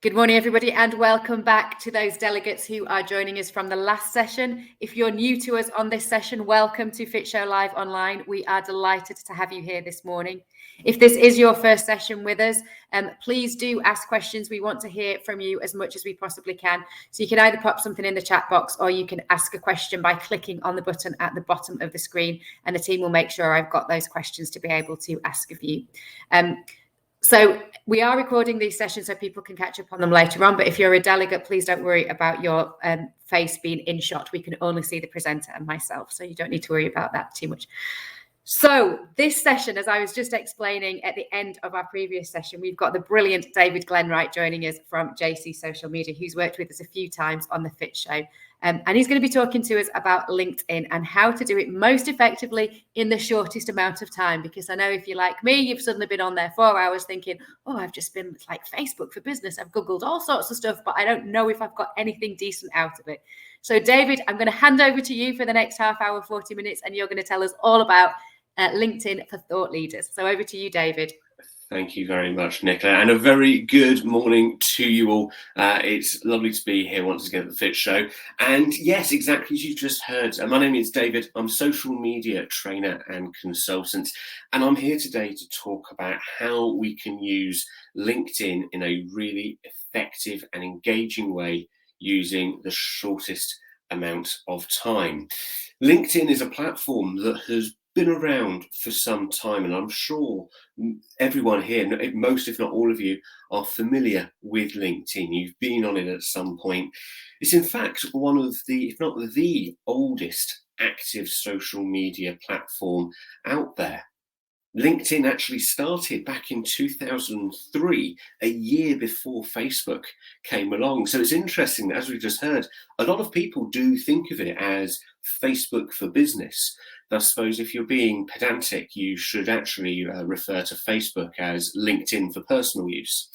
Good morning, everybody, and welcome back to those delegates who are joining us from the last session. If you're new to us on this session, welcome to Fit Show Live Online. We are delighted to have you here this morning. If this is your first session with us, please do ask questions. We want to hear from you as much as we possibly can. So you can either pop something in the chat box or you can ask a question by clicking on the button at the bottom of the screen, and the team will make sure I've got those questions to be able to ask of you. So we are recording these sessions so people can catch up on them later on. But if you're a delegate, please don't worry about your face being in shot. We can only see the presenter and myself, so you don't need to worry about that too much. So this session, as I was just explaining at the end of our previous session, we've got the brilliant David Glenwright joining us from JC Social Media, who's worked with us a few times on the Fit Show. And he's going to be talking to us about LinkedIn and how to do it most effectively in the shortest amount of time. Because I know if you're like me, you've suddenly been on there 4 hours thinking, oh, I've just been like Facebook for business. I've Googled all sorts of stuff, but I don't know if I've got anything decent out of it. So David, I'm going to hand over to you for the next half hour, 40 minutes, and you're going to tell us all about LinkedIn for thought leaders. So over to you, David. Thank you very much, Nicola, and a very good morning to you all. It's lovely to be here once again at the Fit Show. And yes, exactly as you just heard, my name is David. I'm a social media trainer and consultant, and I'm here today to talk about how we can use LinkedIn in a really effective and engaging way using the shortest amount of time. LinkedIn is a platform that has been around for some time, and I'm sure everyone here, most if not all of you, are familiar with LinkedIn. You've been on it at some point. It's in fact one of the, if not the oldest active social media platform out there. LinkedIn actually started back in 2003, a year before Facebook came along. So it's interesting that, as we just heard, a lot of people do think of it as Facebook for business. I suppose if you're being pedantic, you should actually refer to Facebook as LinkedIn for personal use.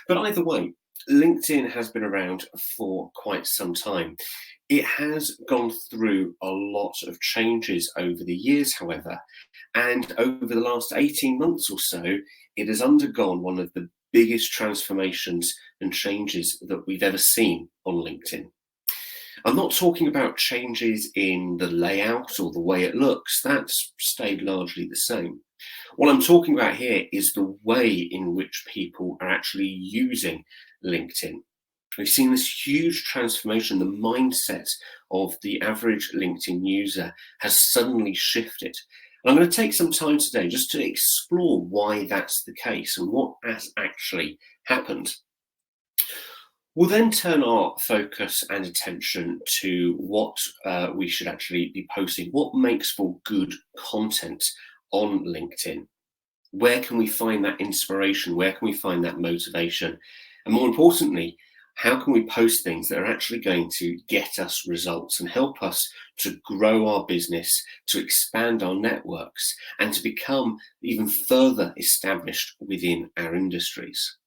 But either way, LinkedIn has been around for quite some time. It has gone through a lot of changes over the years, however, and over the last 18 months or so, it has undergone one of the biggest transformations and changes that we've ever seen on LinkedIn. I'm not talking about changes in the layout or the way it looks. That's stayed largely the same. What I'm talking about here is the way in which people are actually using LinkedIn. We've seen this huge transformation. The mindset of the average LinkedIn user has suddenly shifted. And I'm going to take some time today just to explore why that's the case and what has actually happened. We'll then turn our focus and attention to what we should actually be posting, what makes for good content on LinkedIn. Where can we find that inspiration? Where can we find that motivation? And more importantly, how can we post things that are actually going to get us results and help us to grow our business, to expand our networks, and to become even further established within our industries?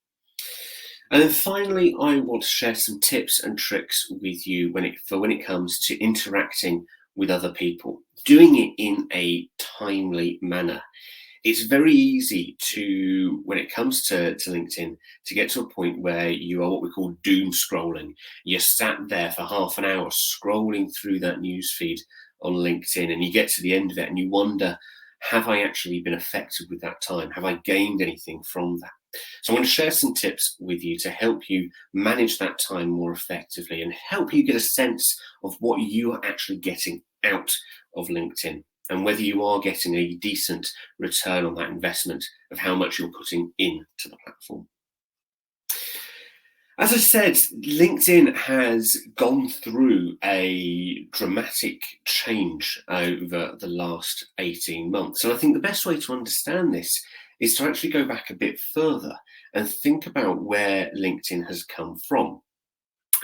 And then finally, I want to share some tips and tricks with you when it comes to interacting with other people, doing it in a timely manner. It's very easy to, when it comes to LinkedIn, to get to a point where you are what we call doom scrolling. You're sat there for half an hour scrolling through that newsfeed on LinkedIn, and you get to the end of it and you wonder, have I actually been effective with that time? Have I gained anything from that? So I'm going to share some tips with you to help you manage that time more effectively and help you get a sense of what you are actually getting out of LinkedIn and whether you are getting a decent return on that investment of how much you're putting into the platform. As I said, LinkedIn has gone through a dramatic change over the last 18 months. And I think the best way to understand this is to actually go back a bit further and think about where LinkedIn has come from.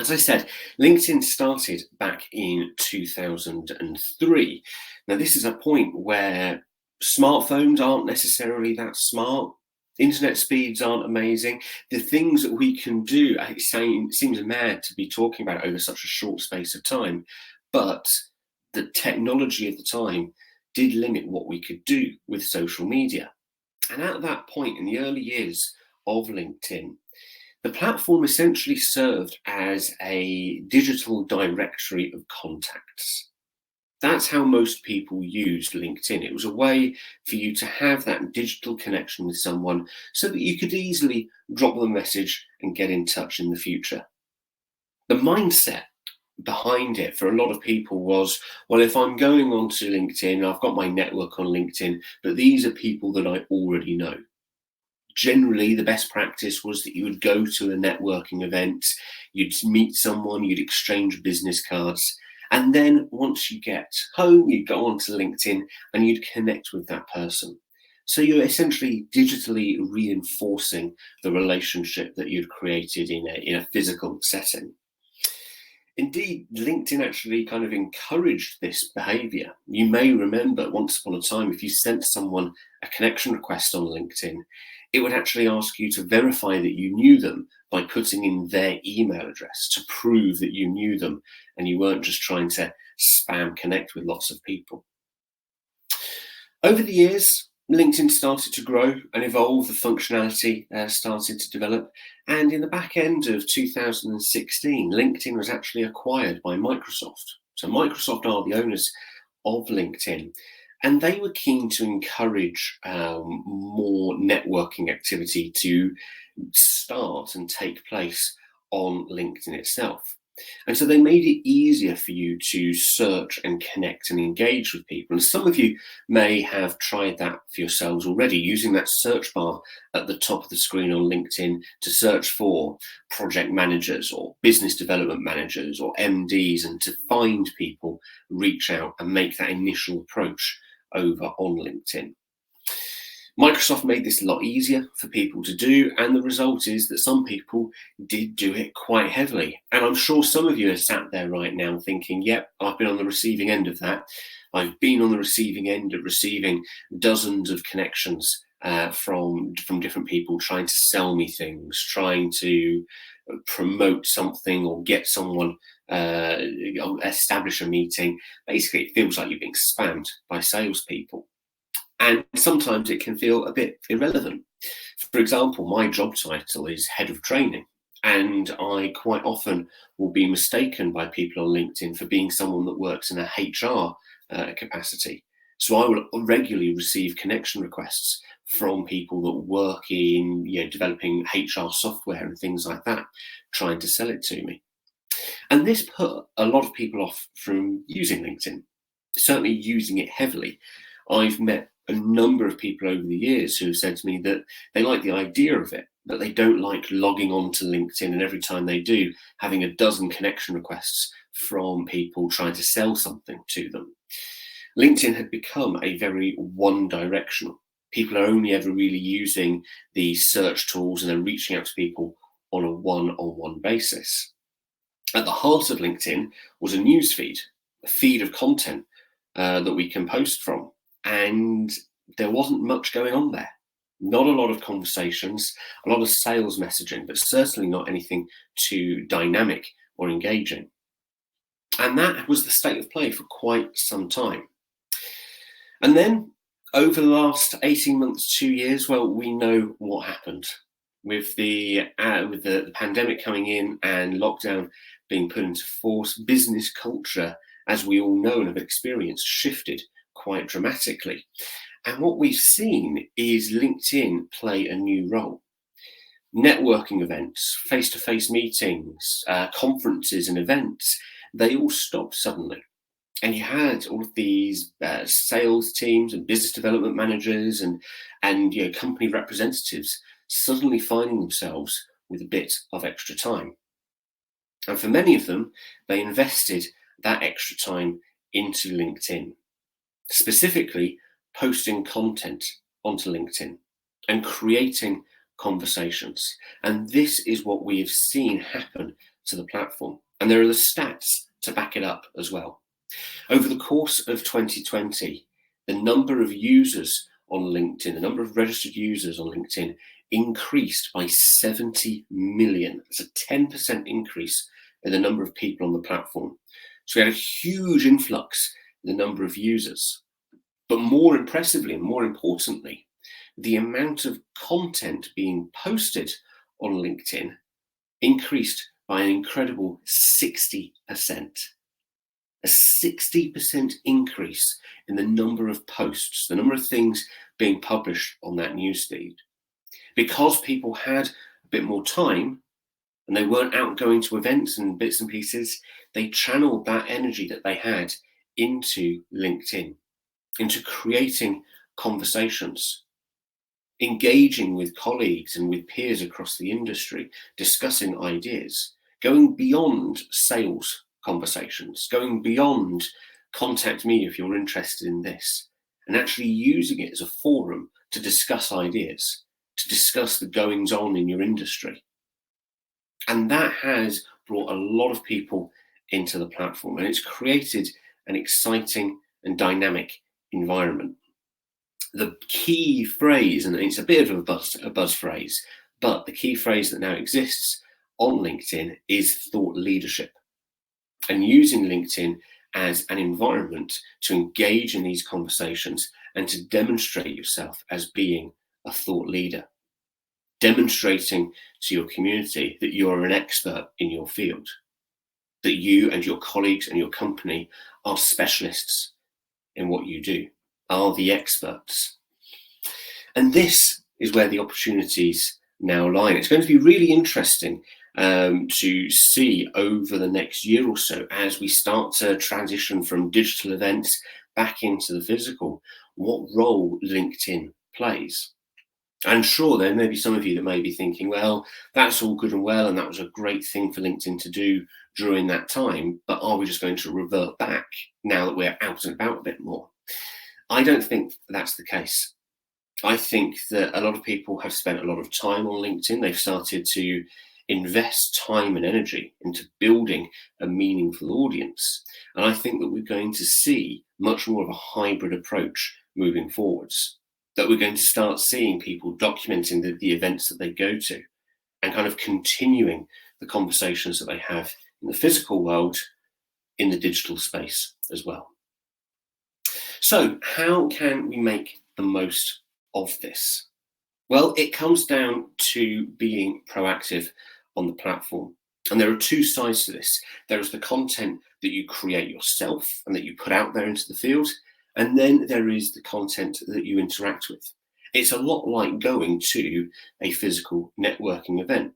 As I said, LinkedIn started back in 2003. Now, this is a point where smartphones aren't necessarily that smart. Internet speeds aren't amazing. The things that we can do, it seems mad to be talking about over such a short space of time, but the technology of the time did limit what we could do with social media. And at that point, in the early years of LinkedIn, The platform essentially served as a digital directory of contacts. That's how most people used LinkedIn. It was a way for you to have that digital connection with someone so that you could easily drop them a message and get in touch in the future. The mindset behind it for a lot of people was, well, if I'm going onto LinkedIn, I've got my network on LinkedIn, but these are people that I already know. Generally, the best practice was that you would go to a networking event, you'd meet someone, you'd exchange business cards, and then once you get home, you'd go onto LinkedIn and you'd connect with that person. So you're essentially digitally reinforcing the relationship that you'd created in a physical setting. Indeed, LinkedIn actually kind of encouraged this behavior. You may remember once upon a time, if you sent someone a connection request on LinkedIn, it would actually ask you to verify that you knew them by putting in their email address to prove that you knew them and you weren't just trying to spam connect with lots of people. Over the years, LinkedIn started to grow and evolve, the functionality started to develop, and in the back end of 2016, LinkedIn was actually acquired by Microsoft. So Microsoft are the owners of LinkedIn, and they were keen to encourage more networking activity to start and take place on LinkedIn itself. And so they made it easier for you to search and connect and engage with people. And some of you may have tried that for yourselves already, using that search bar at the top of the screen on LinkedIn to search for project managers or business development managers or MDs, and to find people, reach out and make that initial approach over on LinkedIn. Microsoft made this a lot easier for people to do, and the result is that some people did do it quite heavily. And I'm sure some of you are sat there right now thinking, yep, I've been on the receiving end of that. I've been on the receiving end of receiving dozens of connections from different people trying to sell me things, trying to promote something or get someone, establish a meeting. Basically, it feels like you're being spammed by salespeople. And sometimes it can feel a bit irrelevant. For example, my job title is head of training, and I quite often will be mistaken by people on LinkedIn for being someone that works in a HR capacity. So I will regularly receive connection requests from people that work in developing HR software and things like that, trying to sell it to me. And this put a lot of people off from using LinkedIn, certainly using it heavily. I've met a number of people over the years who have said to me that they like the idea of it, but they don't like logging on to LinkedIn and every time they do, having a dozen connection requests from people trying to sell something to them. LinkedIn had become a very one-directional. People are only ever really using the search tools and then reaching out to people on a one-on-one basis. At the heart of LinkedIn was a news feed, a feed of content that we can post from. And there wasn't much going on there. Not a lot of conversations, a lot of sales messaging, but certainly not anything too dynamic or engaging. And that was the state of play for quite some time. And then over the last 18 months, 2 years, well, we know what happened. With the pandemic coming in and lockdown being put into force, business culture, as we all know and have experienced, shifted quite dramatically. And what we've seen is LinkedIn play a new role. Networking events, face-to-face meetings, conferences and events, they all stopped suddenly. And you had all of these sales teams and business development managers and company representatives suddenly finding themselves with a bit of extra time. And for many of them, they invested that extra time into LinkedIn. Specifically, posting content onto LinkedIn and creating conversations. And this is what we have seen happen to the platform. And there are the stats to back it up as well. Over the course of 2020, the number of users on LinkedIn, the number of registered users on LinkedIn increased by 70 million. It's a 10% increase in the number of people on the platform. So we had a huge influx in the number of users. But more impressively and more importantly, the amount of content being posted on LinkedIn increased by an incredible 60%. A 60% increase in the number of posts, the number of things being published on that newsfeed. Because people had a bit more time and they weren't out going to events and bits and pieces, they channeled that energy that they had into LinkedIn, into creating conversations, engaging with colleagues and with peers across the industry, discussing ideas, going beyond sales conversations, going beyond contact me if you're interested in this, and actually using it as a forum to discuss ideas, to discuss the goings on in your industry. And that has brought a lot of people into the platform, and it's created an exciting and dynamic environment. The key phrase, and it's a bit of a buzz phrase, but the key phrase that now exists on LinkedIn is thought leadership, and using LinkedIn as an environment to engage in these conversations and to demonstrate yourself as being a thought leader, demonstrating to your community that you are an expert in your field, that you and your colleagues and your company are specialists in what you do, are the experts. And this is where the opportunities now lie. It's going to be really interesting to see over the next year or so, as we start to transition from digital events back into the physical, what role LinkedIn plays. I'm sure there may be some of you that may be thinking, well, that's all good and well, and that was a great thing for LinkedIn to do during that time, but are we just going to revert back now that we're out and about a bit more? I don't think that's the case. I think that a lot of people have spent a lot of time on LinkedIn. They've started to invest time and energy into building a meaningful audience. And I think that we're going to see much more of a hybrid approach moving forwards, that we're going to start seeing people documenting the events that they go to and kind of continuing the conversations that they have in the physical world in the digital space as well. So how can we make the most of this? Well, it comes down to being proactive on the platform. And there are two sides to this. There is the content that you create yourself and that you put out there into the field. And then there is the content that you interact with. It's a lot like going to a physical networking event.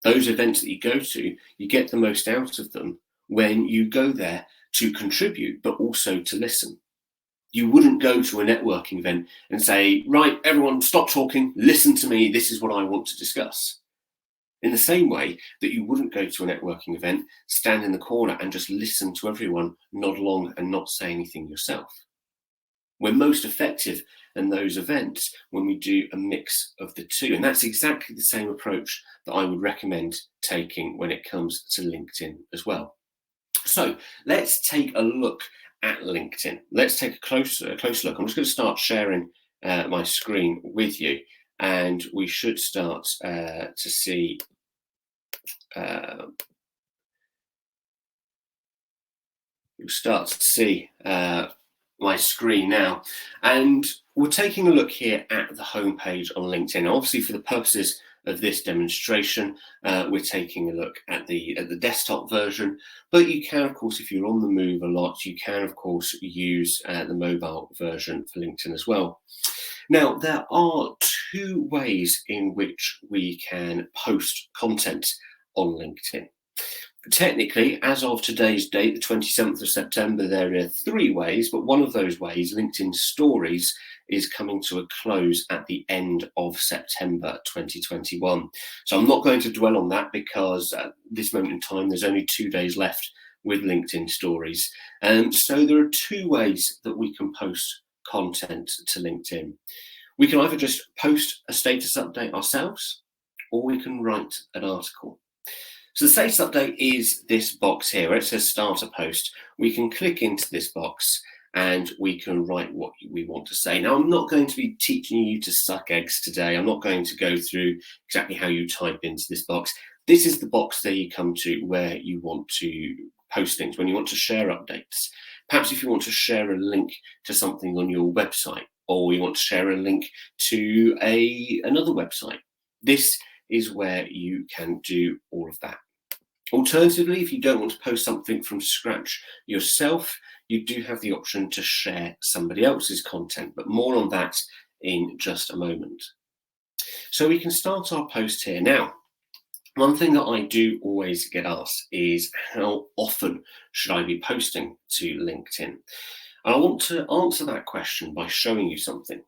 Those events that you go to, you get the most out of them when you go there to contribute, but also to listen. You wouldn't go to a networking event and say, right, everyone, stop talking, listen to me, this is what I want to discuss. In the same way that you wouldn't go to a networking event, stand in the corner and just listen to everyone, nod along and not say anything yourself. We're most effective in those events when we do a mix of the two. And that's exactly the same approach that I would recommend taking when it comes to LinkedIn as well. So let's take a look at LinkedIn. Let's take a closer look. I'm just going to start sharing my screen with you, and we should start to see you'll start to see my screen now, and we're taking a look here at the homepage on LinkedIn. Obviously, for the purposes of this demonstration, we're taking a look at the desktop version, but you can, of course, if you're on the move a lot, you can, of course, use the mobile version for LinkedIn as well. Now, there are two ways in which we can post content on LinkedIn. Technically, as of today's date, the 27th of September, there are three ways, but one of those ways, LinkedIn Stories, is coming to a close at the end of September 2021. So I'm not going to dwell on that because at this moment in time, there's only 2 days left with LinkedIn Stories. So there are two ways that we can post content to LinkedIn. We can either just post a status update ourselves, or we can write an article. So the status update is this box here where it says start a post. We can click into this box and we can write what we want to say. Now, I'm not going to be teaching you to suck eggs today. I'm not going to go through exactly how you type into this box. This is the box that you come to where you want to post things, when you want to share updates. Perhaps if you want to share a link to something on your website, or you want to share a link to another website. This is where you can do all of that. Alternatively, if you don't want to post something from scratch yourself, you do have the option to share somebody else's content, but more on that in just a moment. So we can start our post here. Now, one thing that I do always get asked is how often should I be posting to LinkedIn? And I want to answer that question by showing you something.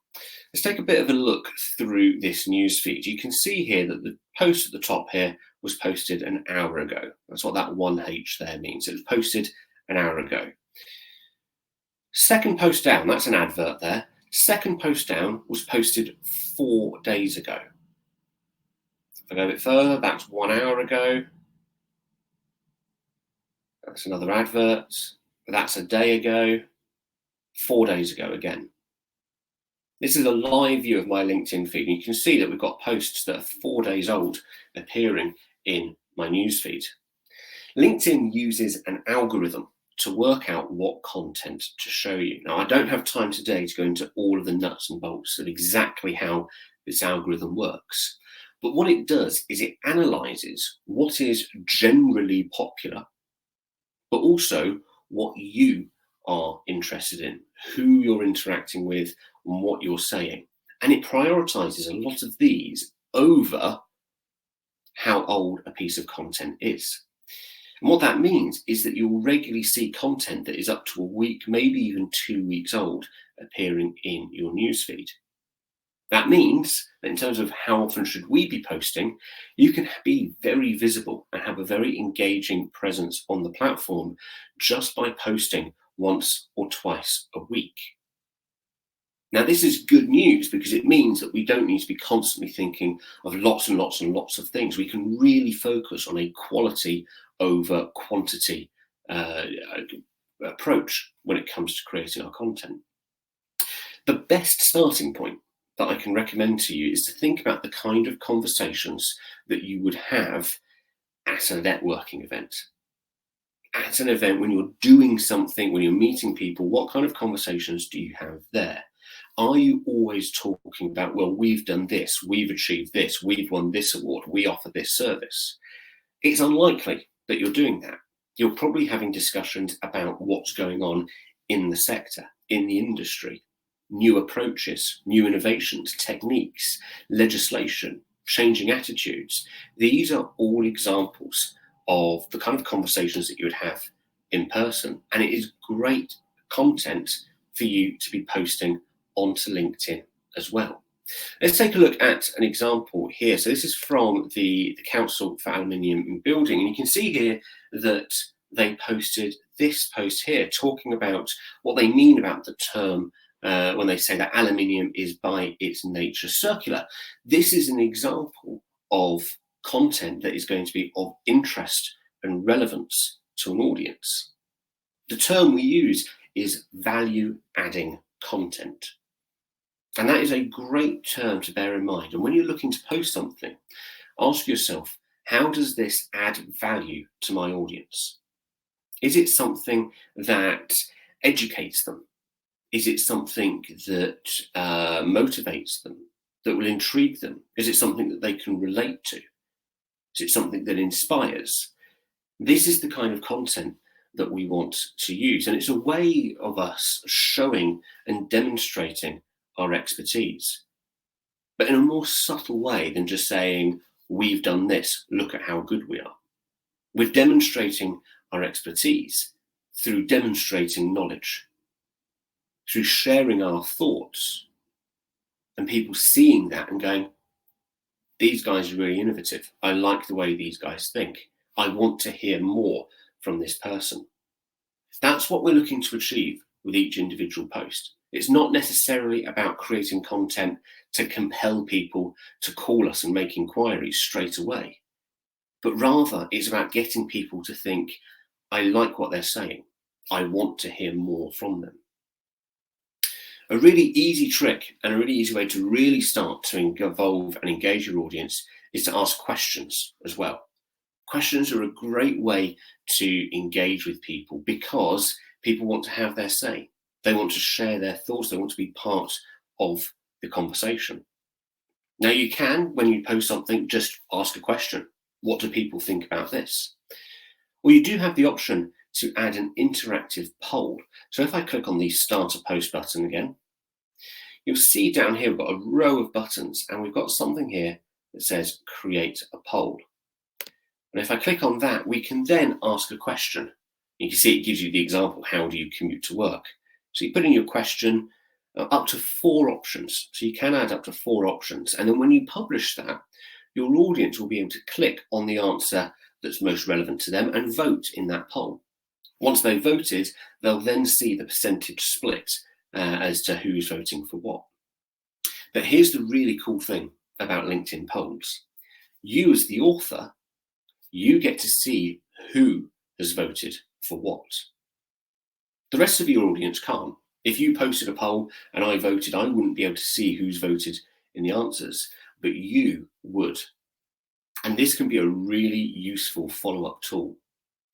Let's take a bit of a look through this news feed. You can see here that the post at the top here was posted an hour ago. That's what that 1H there means. It was posted an hour ago. Second post down, that's an advert there. Second post down was posted 4 days ago. If I go a bit further, that's 1 hour ago. That's another advert. That's a day ago. 4 days ago again. This is a live view of my LinkedIn feed, and you can see that we've got posts that are 4 days old appearing in my newsfeed. LinkedIn uses an algorithm to work out what content to show you. Now, I don't have time today to go into all of the nuts and bolts of exactly how this algorithm works, but what it does is it analyzes what is generally popular, but also what you are interested in, who you're interacting with, and what you're saying. And it prioritizes a lot of these over how old a piece of content is. And what that means is that you'll regularly see content that is up to a week, maybe even 2 weeks old, appearing in your newsfeed. That means that in terms of how often should we be posting, you can be very visible and have a very engaging presence on the platform just by posting once or twice a week. Now, this is good news because it means that we don't need to be constantly thinking of lots and lots and lots of things. We can really focus on a quality over quantity approach when it comes to creating our content. The best starting point that I can recommend to you is to think about the kind of conversations that you would have at a networking event. At an event, when you're doing something, when you're meeting people, what kind of conversations do you have there? Are you always talking about, well, we've done this, we've achieved this, we've won this award, we offer this service? It's unlikely that you're doing that. You're probably having discussions about what's going on in the sector, in the industry, new approaches, new innovations, techniques, legislation, changing attitudes. These are all examples of the kind of conversations that you would have in person. And it is great content for you to be posting onto LinkedIn as well. Let's take a look at an example here. So this is from the Council for Aluminium and Building. And you can see here that they posted this post here talking about what they mean about the term when they say that aluminium is by its nature circular. This is an example of content that is going to be of interest and relevance to an audience. The term we use is value-adding content. And that is a great term to bear in mind. And when you're looking to post something, ask yourself, how does this add value to my audience? Is it something that educates them? Is it something that motivates them, that will intrigue them? Is it something that they can relate to? Is it something that inspires? This is the kind of content that we want to use. And it's a way of us showing and demonstrating our expertise, but in a more subtle way than just saying, we've done this, look at how good we are. We're demonstrating our expertise through demonstrating knowledge, through sharing our thoughts, and people seeing that and going, these guys are really innovative. I like the way these guys think. I want to hear more from this person. That's what we're looking to achieve with each individual post. It's not necessarily about creating content to compel people to call us and make inquiries straight away, but rather it's about getting people to think, I like what they're saying. I want to hear more from them. A really easy trick and a really easy way to really start to involve and engage your audience is to ask questions as well. Questions are a great way to engage with people because people want to have their say. They want to share their thoughts. They want to be part of the conversation. Now you can, when you post something, just ask a question. What do people think about this? Or you do have the option to add an interactive poll. So if I click on the Start a Post button again, you'll see down here we've got a row of buttons, and we've got something here that says Create a Poll. And if I click on that, we can then ask a question. You can see it gives you the example, how do you commute to work? So you put in your question, up to 4 options. So you can add up to 4 options. And then when you publish that, your audience will be able to click on the answer that's most relevant to them and vote in that poll. Once they've voted, they'll then see the percentage split as to who's voting for what. But here's the really cool thing about LinkedIn polls. You as the author, you get to see who has voted for what. The rest of your audience can't. If you posted a poll and I voted, I wouldn't be able to see who's voted in the answers, but you would. And this can be a really useful follow-up tool.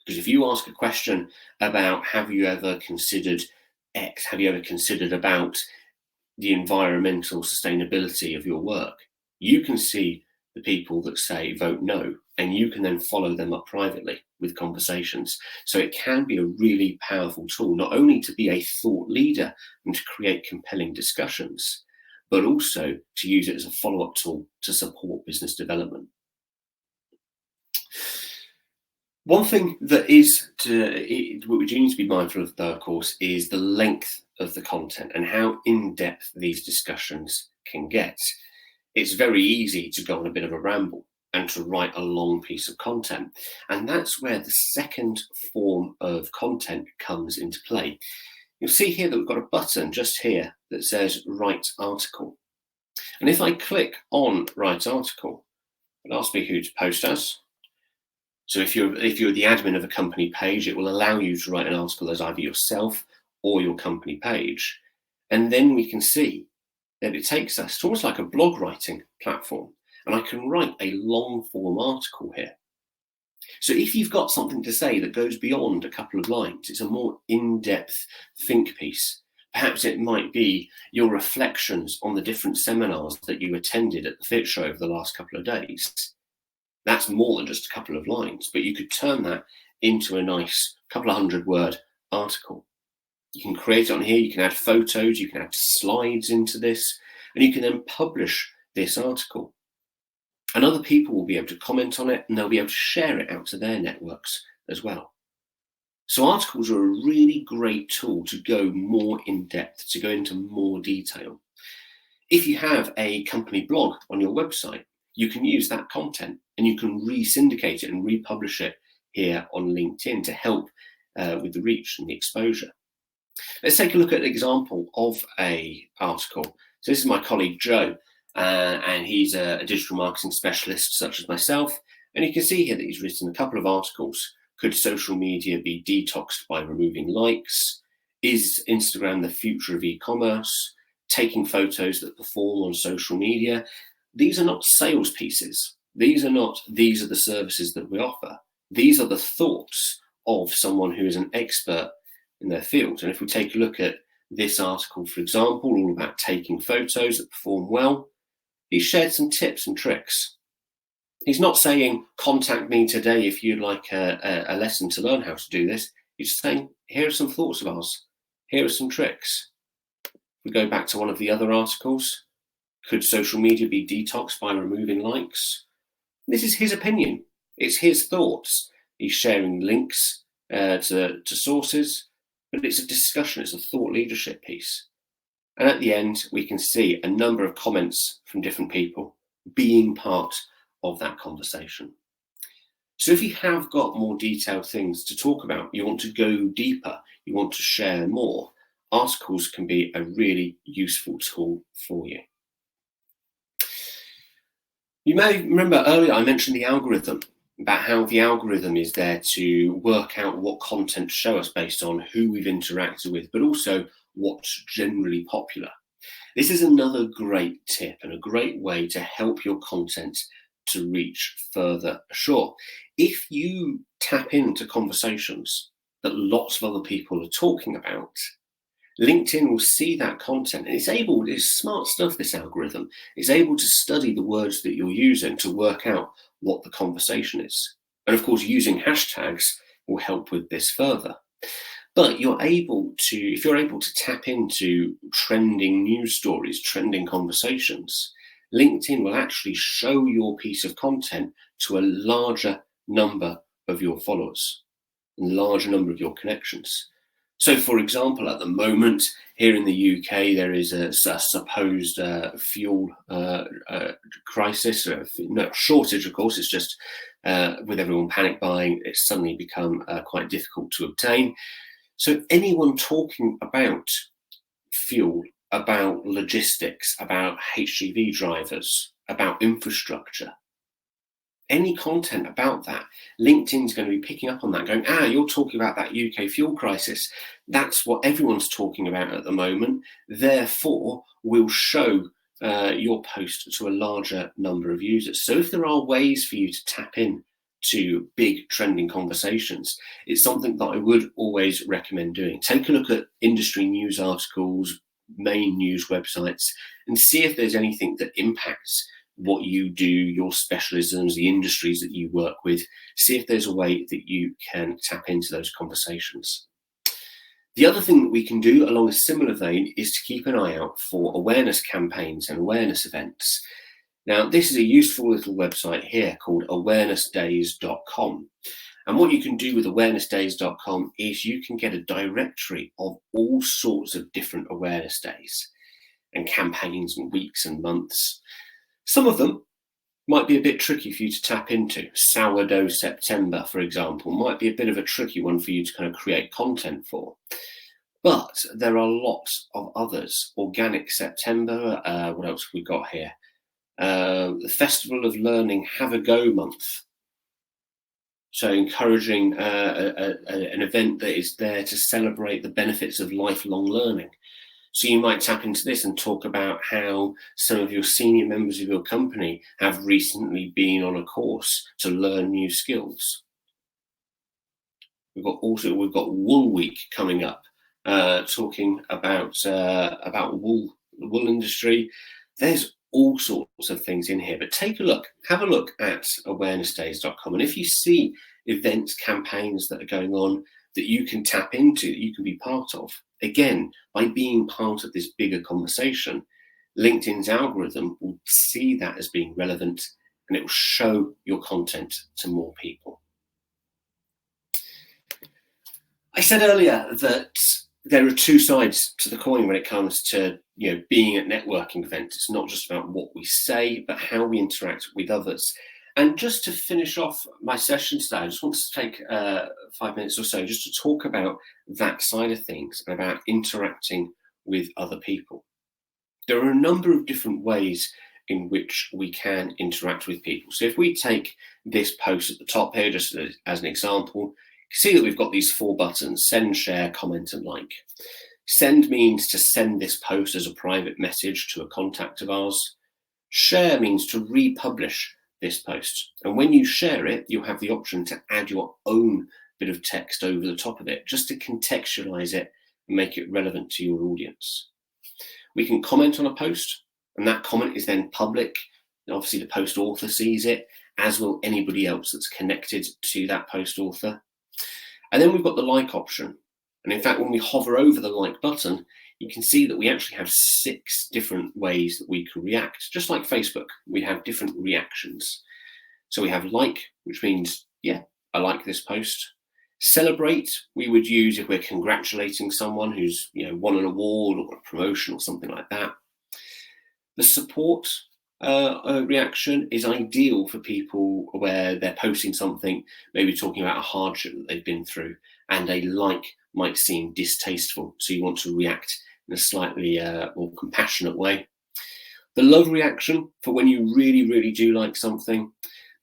Because if you ask a question about, have you ever considered X? Have you ever considered about the environmental sustainability of your work? You can see the people that say vote no, and you can then follow them up privately with conversations. So it can be a really powerful tool, not only to be a thought leader and to create compelling discussions, but also to use it as a follow-up tool to support business development. One thing that what we do need to be mindful of, though, of course, is the length of the content and how in-depth these discussions can get. It's very easy to go on a bit of a ramble and to write a long piece of content. And that's where the second form of content comes into play. You'll see here that we've got a button just here that says Write Article. And if I click on Write Article, it asks me who to post as. So if you're the admin of a company page, it will allow you to write an article as either yourself or your company page. And then we can see that it takes us to almost like a blog writing platform. And I can write a long form article here. So if you've got something to say that goes beyond a couple of lines, it's a more in-depth think piece. Perhaps it might be your reflections on the different seminars that you attended at the Fit Show over the last couple of days. That's more than just a couple of lines, but you could turn that into a nice couple of 100-word article. You can create it on here, you can add photos, you can add slides into this, and you can then publish this article. And other people will be able to comment on it, and they'll be able to share it out to their networks as well. So articles are a really great tool to go more in depth, to go into more detail. If you have a company blog on your website, you can use that content and you can re-syndicate it and republish it here on LinkedIn to help with the reach and the exposure. Let's take a look at an example of an article. So this is my colleague Joe, and he's a digital marketing specialist such as myself. And you can see here that he's written a couple of articles. Could social media be detoxed by removing likes? Is Instagram the future of e-commerce? Taking photos that perform on social media. These are not sales pieces. These are the services that we offer. These are the thoughts of someone who is an expert in their field. And if we take a look at this article, for example, all about taking photos that perform well, he shared some tips and tricks. He's not saying, contact me today if you'd like a lesson to learn how to do this. He's saying, here are some thoughts of ours. Here are some tricks. We go back to one of the other articles. Could social media be detoxed by removing likes? This is his opinion. It's his thoughts. He's sharing links to sources, but it's a discussion. It's a thought leadership piece. And at the end, we can see a number of comments from different people being part of that conversation. So if you have got more detailed things to talk about, you want to go deeper, you want to share more, articles can be a really useful tool for you. You may remember earlier I mentioned the algorithm, about how the algorithm is there to work out what content to show us based on who we've interacted with, but also what's generally popular. This is another great tip and a great way to help your content to reach further ashore. If you tap into conversations that lots of other people are talking about, LinkedIn will see that content, and it's smart stuff, this algorithm. It's able to study the words that you're using to work out what the conversation is. And of course, using hashtags will help with this further. But if you're able to tap into trending news stories, trending conversations, LinkedIn will actually show your piece of content to a larger number of your followers, a larger number of your connections. So, for example, at the moment here in the UK, there is a supposed fuel crisis, no shortage, of course. It's just with everyone panic buying, it's suddenly become quite difficult to obtain. So anyone talking about fuel, about logistics, about HGV drivers, about infrastructure, any content about that, LinkedIn's going to be picking up on that, going, you're talking about that UK fuel crisis. That's what everyone's talking about at the moment. Therefore, we'll show your post to a larger number of users. So if there are ways for you to tap in to big trending conversations, it's something that I would always recommend doing. Take a look at industry news articles, main news websites, and see if there's anything that impacts what you do, your specialisms, the industries that you work with. See if there's a way that you can tap into those conversations. The other thing that we can do along a similar vein is to keep an eye out for awareness campaigns and awareness events. Now, this is a useful little website here called awarenessdays.com. And what you can do with awarenessdays.com is you can get a directory of all sorts of different awareness days and campaigns and weeks and months. Some of them might be a bit tricky for you to tap into. Sourdough September, for example, might be a bit of a tricky one for you to kind of create content for. But there are lots of others. Organic September, what else have we got here? The Festival of Learning Have a Go month. So encouraging an event that is there to celebrate the benefits of lifelong learning. So you might tap into this and talk about how some of your senior members of your company have recently been on a course to learn new skills. We've got Wool Week coming up, talking about the wool industry. There's all sorts of things in here, but have a look at awarenessdays.com, and if you see events, campaigns that are going on that you can tap into, that you can be part of, again, by being part of this bigger conversation, LinkedIn's algorithm will see that as being relevant, and it will show your content to more people. I said earlier that there are two sides to the coin when it comes to being at networking events. It's not just about what we say, but how we interact with others. And just to finish off my session today, I just want to take 5 minutes or so just to talk about that side of things and about interacting with other people. There are a number of different ways in which we can interact with people. So if we take this post at the top here, just as an example, you can see that we've got these 4 buttons: send, share, comment, and like. Send means to send this post as a private message to a contact of ours. Share means to republish this post. And when you share it, you'll have the option to add your own bit of text over the top of it, just to contextualize it and make it relevant to your audience. We can comment on a post, and that comment is then public. And obviously, the post author sees it, as will anybody else that's connected to that post author. And then we've got the like option. And in fact, when we hover over the like button, you can see that we actually have 6 different ways that we can react. Just like Facebook, we have different reactions. So we have like, which means, yeah, I like this post. Celebrate, we would use if we're congratulating someone who's won an award or a promotion or something like that. The support reaction is ideal for people where they're posting something, maybe talking about a hardship that they've been through, and a like might seem distasteful, so you want to react in a slightly more compassionate way. The love reaction for when you really, really do like something.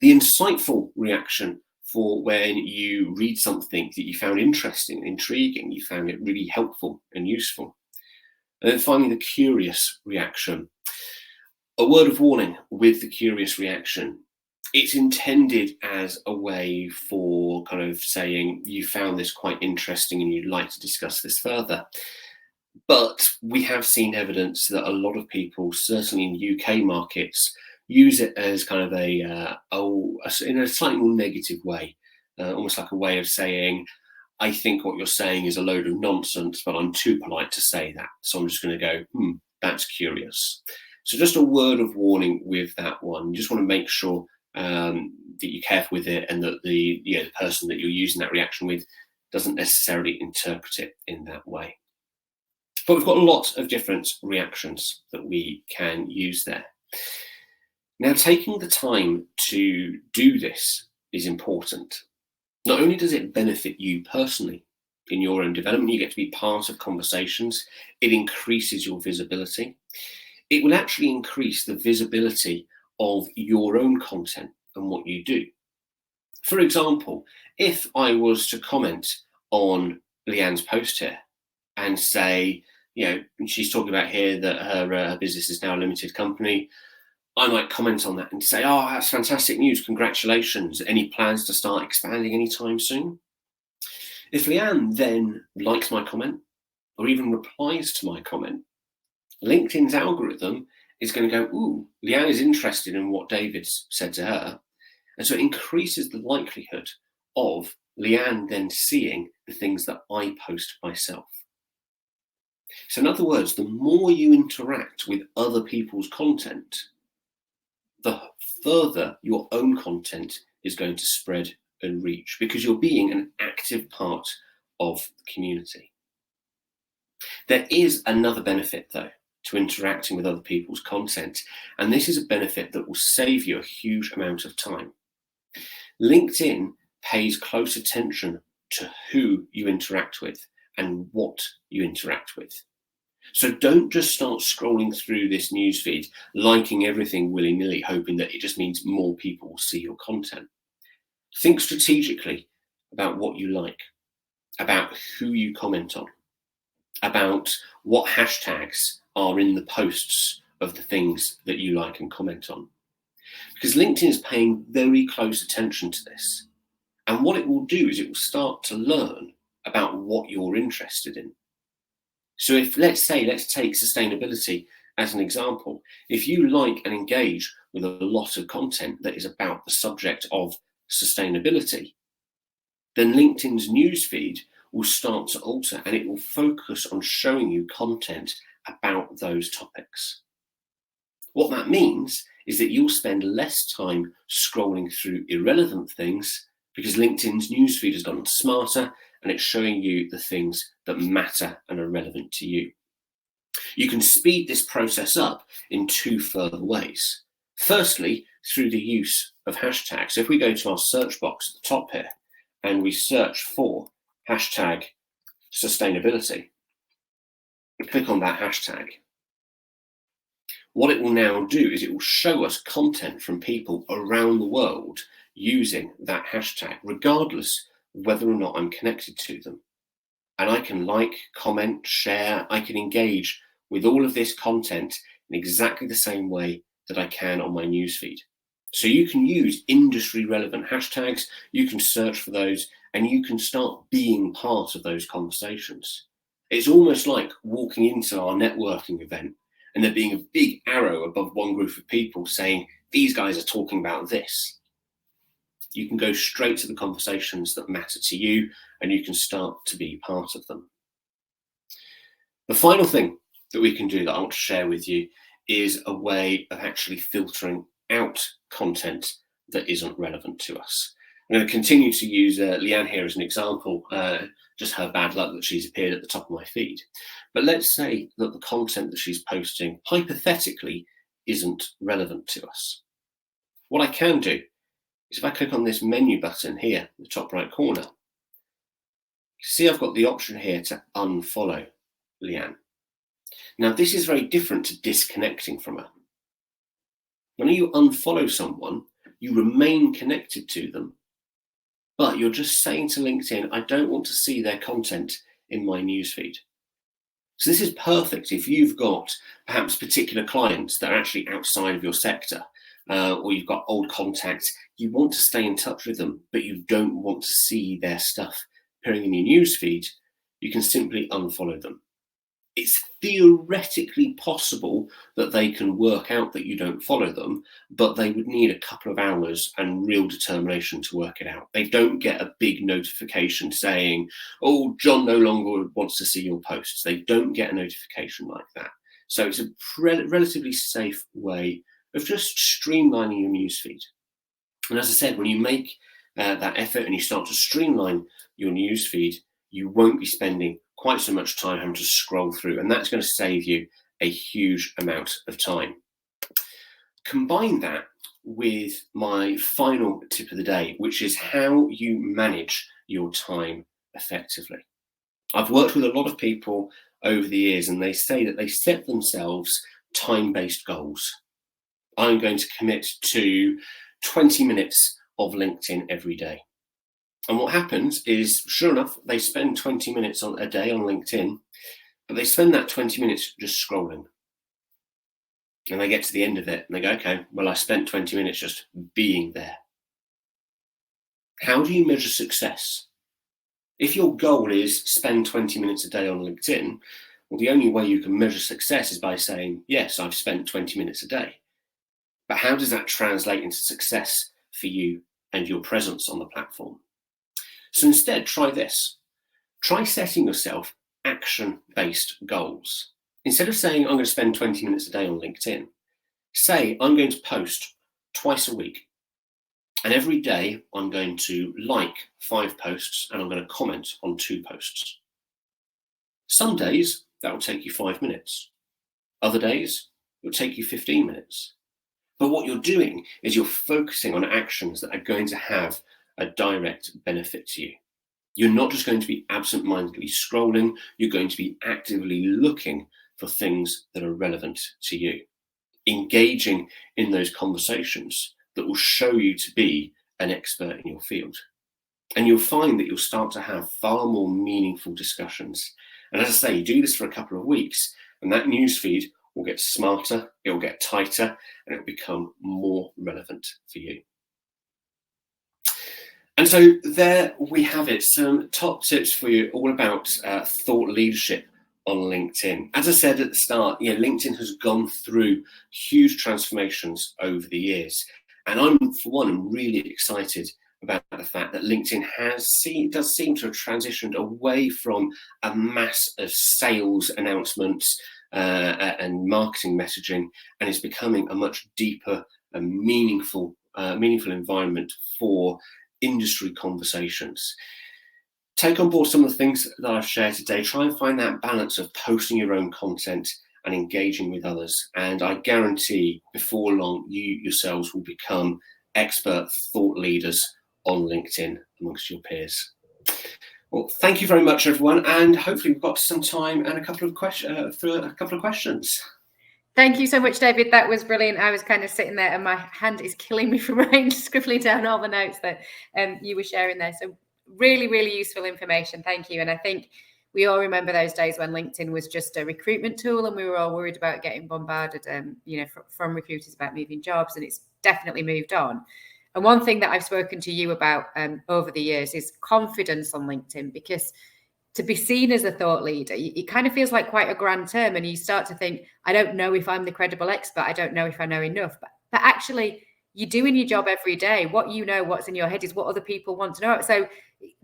The insightful reaction for when you read something that you found interesting and intriguing, you found it really helpful and useful. And then finally, the curious reaction. A word of warning with the curious reaction. It's intended as a way for kind of saying you found this quite interesting and you'd like to discuss this further. But we have seen evidence that a lot of people, certainly in UK markets, use it as kind of in a slightly more negative way, almost like a way of saying, I think what you're saying is a load of nonsense, but I'm too polite to say that. So I'm just going to go, that's curious. So just a word of warning with that one. You just want to make sure that you're careful with it, and that the person that you're using that reaction with doesn't necessarily interpret it in that way. But we've got lots of different reactions that we can use there. Now, taking the time to do this is important. Not only does it benefit you personally in your own development, you get to be part of conversations, it increases your visibility. It will actually increase the visibility of your own content and what you do. For example, if I was to comment on Leanne's post here and say, she's talking about here that her business is now a limited company, I might comment on that and say, oh, that's fantastic news, congratulations. Any plans to start expanding anytime soon? If Leanne then likes my comment or even replies to my comment, LinkedIn's algorithm is going to go, ooh, Leanne is interested in what David's said to her. And so it increases the likelihood of Leanne then seeing the things that I post myself. So in other words, the more you interact with other people's content, the further your own content is going to spread and reach, because you're being an active part of the community. There is another benefit, though, to interacting with other people's content, and this is a benefit that will save you a huge amount of time. LinkedIn pays close attention to who you interact with and what you interact with. So don't just start scrolling through this newsfeed, liking everything willy-nilly, hoping that it just means more people will see your content. Think strategically about what you like, about who you comment on, about what hashtags are in the posts of the things that you like and comment on. Because LinkedIn is paying very close attention to this. And what it will do is it will start to learn about what you're interested in. So if, let's take sustainability as an example. If you like and engage with a lot of content that is about the subject of sustainability, then LinkedIn's newsfeed will start to alter, and it will focus on showing you content about those topics. What that means is that you'll spend less time scrolling through irrelevant things, because LinkedIn's newsfeed has gotten smarter and it's showing you the things that matter and are relevant to you. You can speed this process up in two further ways. Firstly, through the use of hashtags. So if we go to our search box at the top here and we search for hashtag sustainability, click on that hashtag. What it will now do is it will show us content from people around the world using that hashtag, regardless of whether or not I'm connected to them. And I can like, comment, share, I can engage with all of this content in exactly the same way that I can on my newsfeed. So you can use industry relevant hashtags, you can search for those, and you can start being part of those conversations. It's almost like walking into our networking event and there being a big arrow above one group of people saying, these guys are talking about this. You can go straight to the conversations that matter to you, and you can start to be part of them. The final thing that we can do that I want to share with you is a way of actually filtering out content that isn't relevant to us. I'm going to continue to use Leanne here as an example, just her bad luck that she's appeared at the top of my feed. But let's say that the content that she's posting hypothetically isn't relevant to us. What I can do is if I click on this menu button here, the top right corner, you see I've got the option here to unfollow Leanne. Now this is very different to disconnecting from her. When you unfollow someone, you remain connected to them, but you're just saying to LinkedIn, I don't want to see their content in my newsfeed. So this is perfect if you've got perhaps particular clients that are actually outside of your sector, or you've got old contacts, you want to stay in touch with them, but you don't want to see their stuff appearing in your newsfeed, you can simply unfollow them. It's theoretically possible that they can work out that you don't follow them, but they would need a couple of hours and real determination to work it out. They don't get a big notification saying, oh, John no longer wants to see your posts. They don't get a notification like that. So it's a relatively safe way of just streamlining your newsfeed. And as I said, when you make that effort and you start to streamline your newsfeed, you won't be spending quite so much time having to scroll through, and that's going to save you a huge amount of time. Combine that with my final tip of the day, which is how you manage your time effectively. I've worked with a lot of people over the years, and they say that they set themselves time-based goals. I'm going to commit to 20 minutes of LinkedIn every day. And what happens is, sure enough, they spend 20 minutes a day on LinkedIn, but they spend that 20 minutes just scrolling. And they get to the end of it and they go, okay, well, I spent 20 minutes just being there. How do you measure success? If your goal is spend 20 minutes a day on LinkedIn, well, the only way you can measure success is by saying, yes, I've spent 20 minutes a day. But how does that translate into success for you and your presence on the platform? So instead, try this. Try setting yourself action-based goals. Instead of saying, I'm going to spend 20 minutes a day on LinkedIn, say, I'm going to post twice a week. And every day, I'm going to like 5 posts and I'm going to comment on 2 posts. Some days, that will take you 5 minutes. Other days, it will take you 15 minutes. But what you're doing is you're focusing on actions that are going to have a direct benefit to you. You're not just going to be absent-mindedly scrolling, you're going to be actively looking for things that are relevant to you, engaging in those conversations that will show you to be an expert in your field. And you'll find that you'll start to have far more meaningful discussions. And as I say, you do this for a couple of weeks, and that newsfeed will get smarter, it will get tighter, and it will become more relevant for you. And so there we have it, some top tips for you all about thought leadership on LinkedIn. As I said at the start, LinkedIn has gone through huge transformations over the years. And I'm, for one, I'm really excited about the fact that LinkedIn does seem to have transitioned away from a mass of sales announcements and marketing messaging, and is becoming a much deeper and meaningful environment for industry conversations. Take on board some of the things that I've shared today. Try and find that balance of posting your own content and engaging with others. And I guarantee before long, you yourselves will become expert thought leaders on LinkedIn amongst your peers. Well, thank you very much, everyone. And hopefully we've got some time and a couple of questions. Thank you so much, David. That was brilliant. I was kind of sitting there and my hand is killing me from writing, scribbling down all the notes that you were sharing there. So really, really useful information. Thank you. And I think we all remember those days when LinkedIn was just a recruitment tool and we were all worried about getting bombarded, from recruiters about moving jobs, and it's definitely moved on. And one thing that I've spoken to you about over the years is confidence on LinkedIn, because to be seen as a thought leader, it kind of feels like quite a grand term, and you start to think, I don't know if I'm the credible expert. I don't know if I know enough. But actually, you're doing your job every day. What you know, what's in your head is what other people want to know. So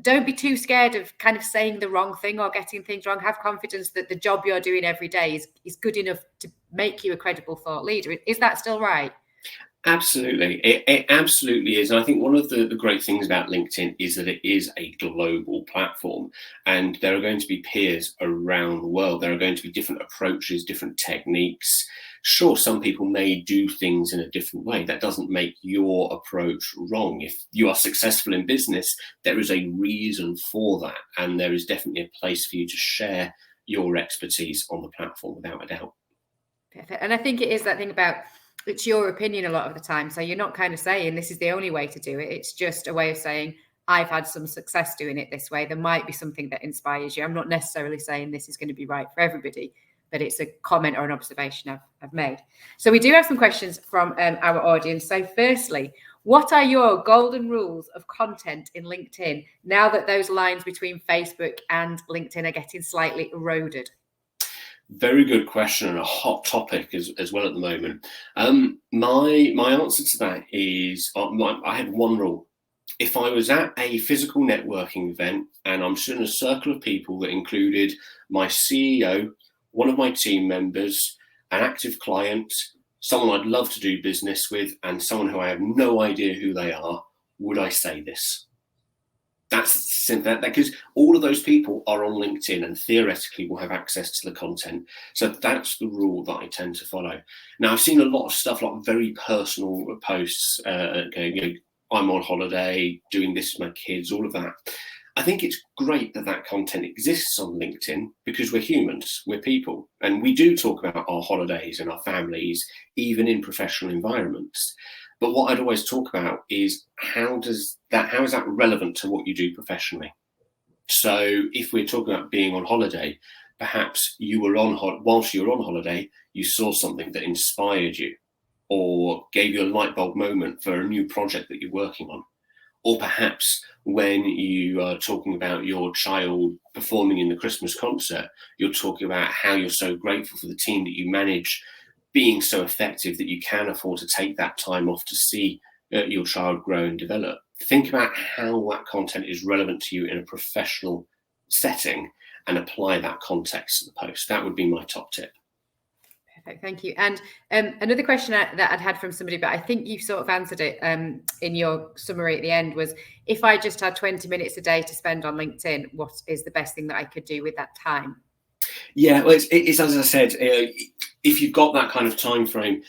don't be too scared of kind of saying the wrong thing or getting things wrong. Have confidence that the job you're doing every day is good enough to make you a credible thought leader. Is that still right? Absolutely. It absolutely is. And I think one of the great things about LinkedIn is that it is a global platform, and there are going to be peers around the world. There are going to be different approaches, different techniques. Sure, some people may do things in a different way. That doesn't make your approach wrong. If you are successful in business, there is a reason for that. And there is definitely a place for you to share your expertise on the platform without a doubt. Perfect. And I think it is that thing about, it's your opinion a lot of the time. So you're not kind of saying this is the only way to do it. It's just a way of saying, I've had some success doing it this way. There might be something that inspires you. I'm not necessarily saying this is going to be right for everybody, but it's a comment or an observation I've made. So we do have some questions from our audience. So firstly, what are your golden rules of content in LinkedIn now that those lines between Facebook and LinkedIn are getting slightly eroded? Very good question, and a hot topic as well at the moment. My answer to that is I had one rule. If I was at a physical networking event and I'm sitting in a circle of people that included my CEO, one of my team members, an active client, someone I'd love to do business with, and someone who I have no idea who they are, would I say this? That's simple, because all of those people are on LinkedIn and theoretically will have access to the content. So that's the rule that I tend to follow. Now, I've seen a lot of stuff like very personal posts, I'm on holiday, doing this with my kids, all of that. I think it's great that that content exists on LinkedIn because we're humans, we're people, and we do talk about our holidays and our families, even in professional environments. But what I'd always talk about is how is that relevant to what you do professionally? So if we're talking about being on holiday, perhaps you were whilst you were on holiday, you saw something that inspired you or gave you a light bulb moment for a new project that you're working on. Or perhaps when you are talking about your child performing in the Christmas concert, you're talking about how you're so grateful for the team that you manage being so effective that you can afford to take that time off to see your child grow and develop. Think about how that content is relevant to you in a professional setting and apply that context to the post. That would be my top tip. Perfect, thank you. And another question that I'd had from somebody, but I think you sort of answered it in your summary at the end, was if I just had 20 minutes a day to spend on LinkedIn, what is the best thing that I could do with that time? Yeah, well, it's as I said, if you've got that kind of time frame,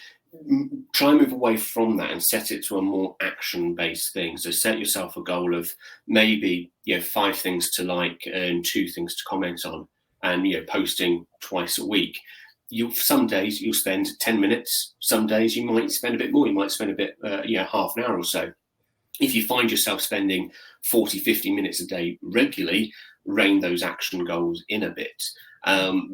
try and move away from that and set it to a more action-based thing. So set yourself a goal of maybe 5 things to like and 2 things to comment on, and posting twice a week. Some days you'll spend 10 minutes. Some days you might spend a bit more. You might spend a bit, half an hour or so. If you find yourself spending 40, 50 minutes a day regularly, rein those action goals in a bit.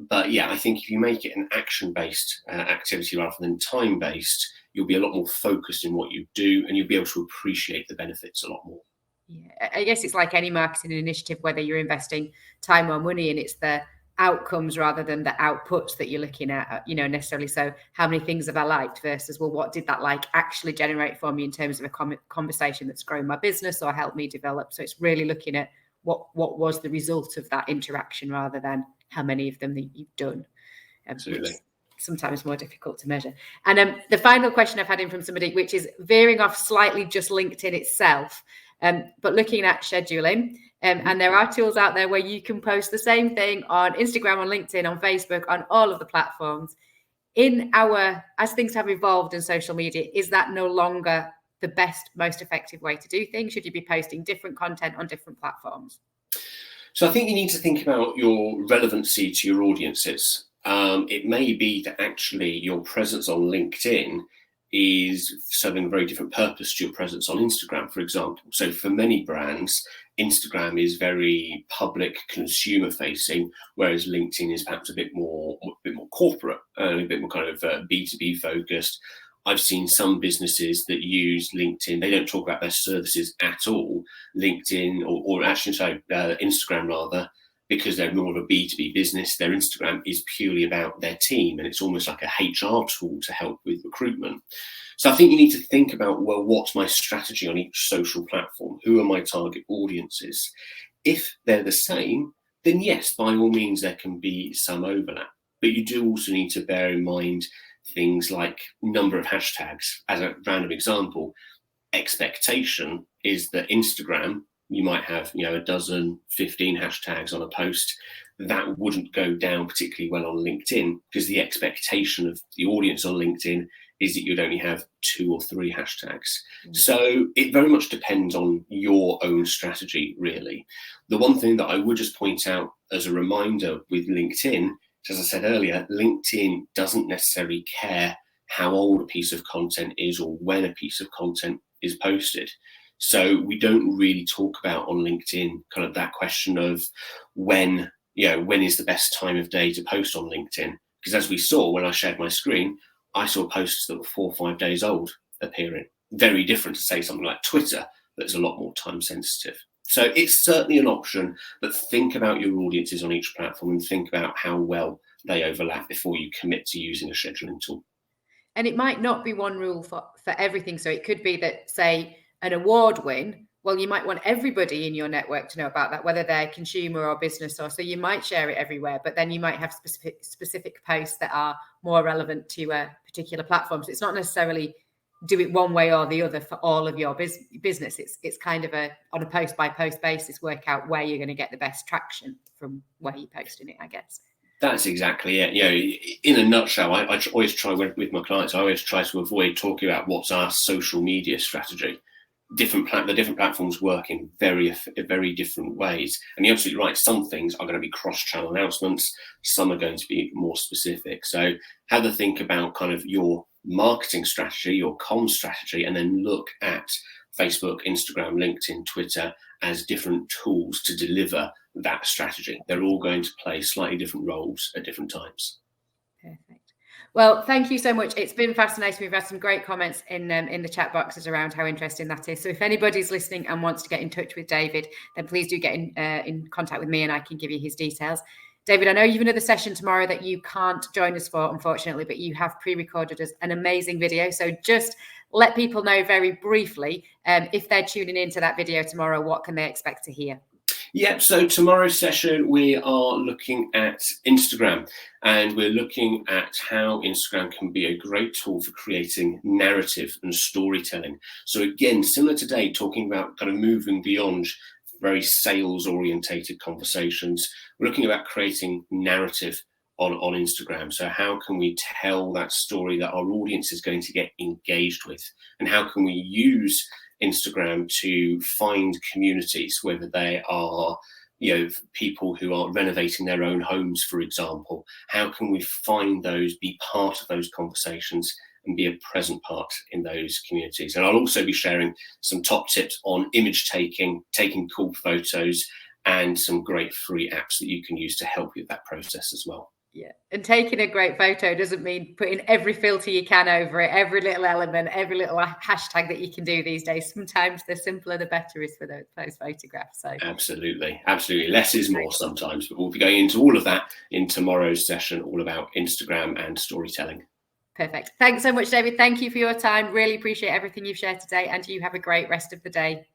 But yeah, I think if you make it an action-based activity rather than time-based, you'll be a lot more focused in what you do and you'll be able to appreciate the benefits a lot more. Yeah, I guess it's like any marketing initiative, whether you're investing time or money, and it's the outcomes rather than the outputs that you're looking at, necessarily. So how many things have I liked versus, well, what did that like actually generate for me in terms of a conversation that's grown my business or helped me develop? So it's really looking at what was the result of that interaction rather than how many of them that you've done. Absolutely. Sometimes more difficult to measure. And the final question I've had in from somebody, which is veering off slightly just LinkedIn itself, but looking at scheduling. And there are tools out there where you can post the same thing on Instagram, on LinkedIn, on Facebook, on all of the platforms. As things have evolved in social media, is that no longer the best, most effective way to do things? Should you be posting different content on different platforms? So I think you need to think about your relevancy to your audiences. It may be that actually your presence on LinkedIn is serving a very different purpose to your presence on Instagram, for example. So for many brands, Instagram is very public, consumer facing, whereas LinkedIn is perhaps a bit more corporate, a bit more kind of B2B focused. I've seen some businesses that use LinkedIn. They don't talk about their services at all. LinkedIn or Instagram rather, because they're more of a B2B business. Their Instagram is purely about their team, and it's almost like a HR tool to help with recruitment. So I think you need to think about, well, what's my strategy on each social platform? Who are my target audiences? If they're the same, then yes, by all means, there can be some overlap. But you do also need to bear in mind things like number of hashtags. As a random example, expectation is that Instagram, you might have, a dozen, 15 hashtags on a post. That wouldn't go down particularly well on LinkedIn because the expectation of the audience on LinkedIn is that you'd only have 2 or 3 hashtags. Mm-hmm. So it very much depends on your own strategy, really. The one thing that I would just point out as a reminder with LinkedIn, as I said earlier, LinkedIn doesn't necessarily care how old a piece of content is or when a piece of content is posted. So we don't really talk about on LinkedIn kind of that question of when is the best time of day to post on LinkedIn? Because as we saw when I shared my screen, I saw posts that were 4 or 5 days old appearing. Very different to say something like Twitter that's a lot more time sensitive. So it's certainly an option, but think about your audiences on each platform and think about how well they overlap before you commit to using a scheduling tool. And it might not be one rule for everything. So it could be that, say, an award win, well, you might want everybody in your network to know about that, whether they're consumer or business, or so you might share it everywhere, but then you might have specific posts that are more relevant to a particular platform. So it's not necessarily do it one way or the other for all of your business. It's kind of on a post by post basis, work out where you're going to get the best traction from where you're posting it, I guess. That's exactly it. You know, in a nutshell, I always try with my clients, I always try to avoid talking about what's our social media strategy. The different platforms work in very different ways. And you're absolutely right. Some things are going to be cross-channel announcements. Some are going to be more specific. So have a think about kind of your marketing strategy, your comms strategy, and then look at Facebook, Instagram, LinkedIn, Twitter as different tools to deliver that strategy. They're all going to play slightly different roles at different times. Perfect. Well, thank you so much. It's been fascinating. We've had some great comments in the chat boxes around how interesting that is. So if anybody's listening and wants to get in touch with David, then please do get in contact with me and I can give you his details. David, I know you've another session tomorrow that you can't join us for, unfortunately, but you have pre-recorded us an amazing video. So just let people know very briefly, if they're tuning into that video tomorrow, what can they expect to hear? Yep, so tomorrow's session, we are looking at Instagram, and we're looking at how Instagram can be a great tool for creating narrative and storytelling. So again, similar to today, talking about kind of moving beyond very sales orientated conversations, we're looking about creating narrative on Instagram. So how can we tell that story that our audience is going to get engaged with, and how can we use Instagram to find communities, whether they are, you know, people who are renovating their own homes, for example. How can we find those, be part of those conversations and be a present part in those communities? And I'll also be sharing some top tips on image taking cool photos, and some great free apps that you can use to help you with that process as well. Yeah, and taking a great photo doesn't mean putting every filter you can over it, every little element, every little hashtag that you can do these days. Sometimes the simpler the better is for those photographs. So absolutely. Less is more sometimes, but we'll be going into all of that in tomorrow's session, all about Instagram and storytelling. Perfect. Thanks so much, David. Thank you for your time. Really appreciate everything you've shared today, and you have a great rest of the day.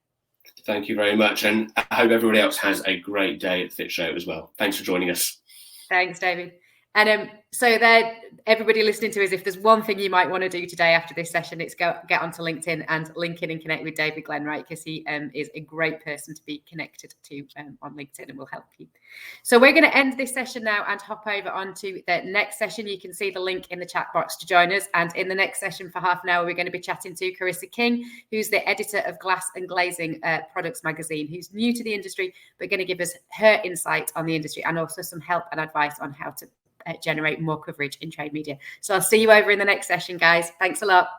Thank you very much, and I hope everybody else has a great day at Fit Show as well. Thanks for joining us. Thanks, David. And so there, everybody listening to us, if there's one thing you might want to do today after this session, it's get onto LinkedIn and link in and connect with David Glenwright, because he is a great person to be connected to on LinkedIn and will help you. So we're going to end this session now and hop over onto the next session. You can see the link in the chat box to join us. And in the next session for half an hour, we're going to be chatting to Carissa King, who's the editor of Glass and Glazing Products magazine, who's new to the industry, but going to give us her insight on the industry and also some help and advice on how to generate more coverage in trade media. So I'll see you over in the next session, guys. Thanks a lot.